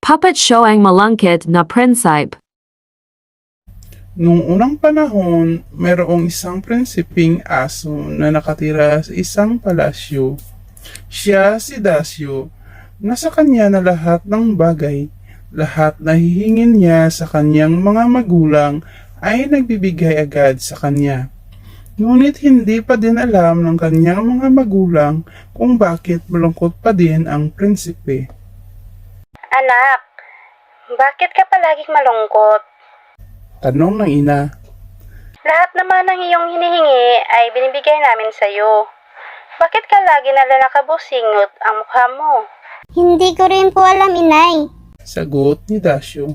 Puppet show ang malungkot na prinsip. Noong unang panahon, mayroong isang prinsipeng aso na nakatira sa isang palasyo. Siya si Dasyo. Nasa kanya na lahat ng bagay. Lahat na hihingin niya sa kanyang mga magulang ay nagbibigay agad sa kanya. Ngunit hindi pa din alam ng kanyang mga magulang kung bakit malungkot pa din ang prinsipe. Anak, bakit ka palaging malungkot? Tanong ng ina. Lahat naman ng iyong hinihingi ay binibigay namin sa'yo. Bakit ka lagi nalalakabusingot ang mukha mo? Hindi ko rin po alam, inay. Sagot ni Dasyo.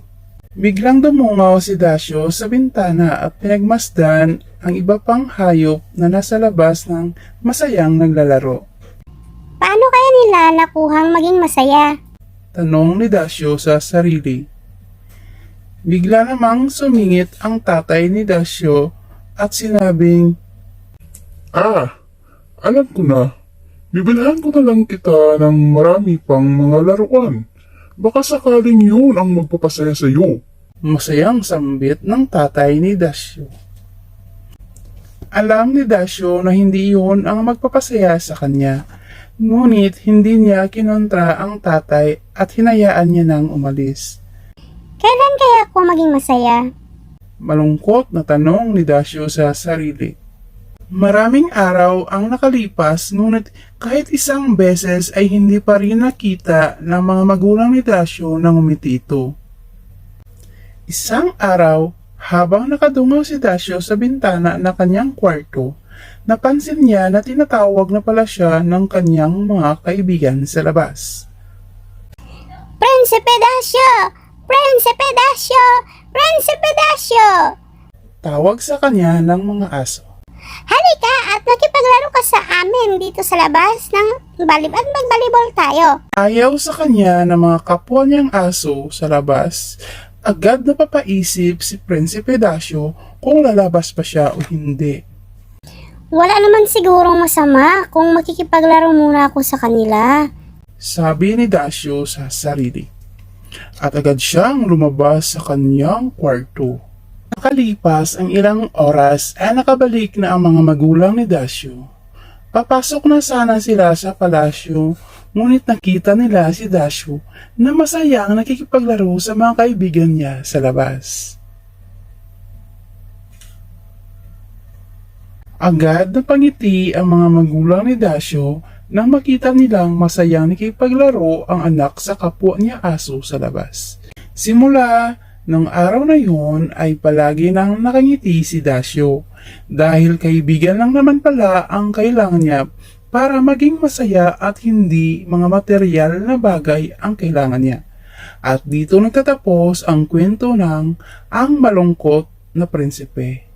Biglang dumungaw si Dasyo sa bintana at pinagmasdan ang iba pang hayop na nasa labas ng masayang naglalaro. Paano kaya nila nakuhang maging masaya? Tanong ni Dasyo sa sarili. Bigla namang sumingit ang tatay ni Dasyo at sinabing, Alam ko na. Bibilhan ko na lang kita ng marami pang mga laruan. Baka sakaling yun ang magpapasaya sa iyo. masayang sambit ng tatay ni Dasyo. Alam ni Dasyo na hindi yun ang magpapasaya sa kanya, ngunit hindi niya kinontra ang tatay at hinayaan niya nang umalis. Kailan kaya ako maging masaya? Malungkot na tanong ni Dasyo sa sarili. Maraming araw ang nakalipas, ngunit kahit isang beses ay hindi pa rin nakita ng mga magulang ni Dasyo nang umiti ito. Isang araw, habang nakadungaw si Dasyo sa bintana ng kanyang kwarto, napansin niya na tinatawag na pala siya ng kanyang mga kaibigan sa labas. Prinsipe Dasyo! Prinsipe Dasyo! Prinsipe Dasyo! Tawag sa kanya ng mga aso. Halika at makipaglaro ka sa amin dito sa labas ng magbalibol tayo. Ayaw sa kanya ng mga kapwa niyang aso sa labas. Agad na papaisip si Prinsipe Dasyo kung lalabas pa siya o hindi. Wala naman sigurong masama kung makikipaglaro muna ako sa kanila. Sabi ni Dasyo sa sarili. At agad siyang lumabas sa kanyang kwarto. Nakalipas ang ilang oras ay nakabalik na ang mga magulang ni Dasyo. Papasok na sana sila sa palasyo, ngunit nakita nila si Dasyo na masayang nakikipaglaro sa mga kaibigan niya sa labas. Agad na pangiti ang mga magulang ni Dasyo nang makita nilang masayang nakikipaglaro ang anak sa kapwa niya aso sa labas. Simula nung araw na yun ay palagi nang nakangiti si Dasyo dahil kaibigan lang naman pala ang kailangan niya para maging masaya at hindi mga material na bagay ang kailangan niya. At dito nagtatapos ang kwento ng Ang Malungkot na Prinsipe.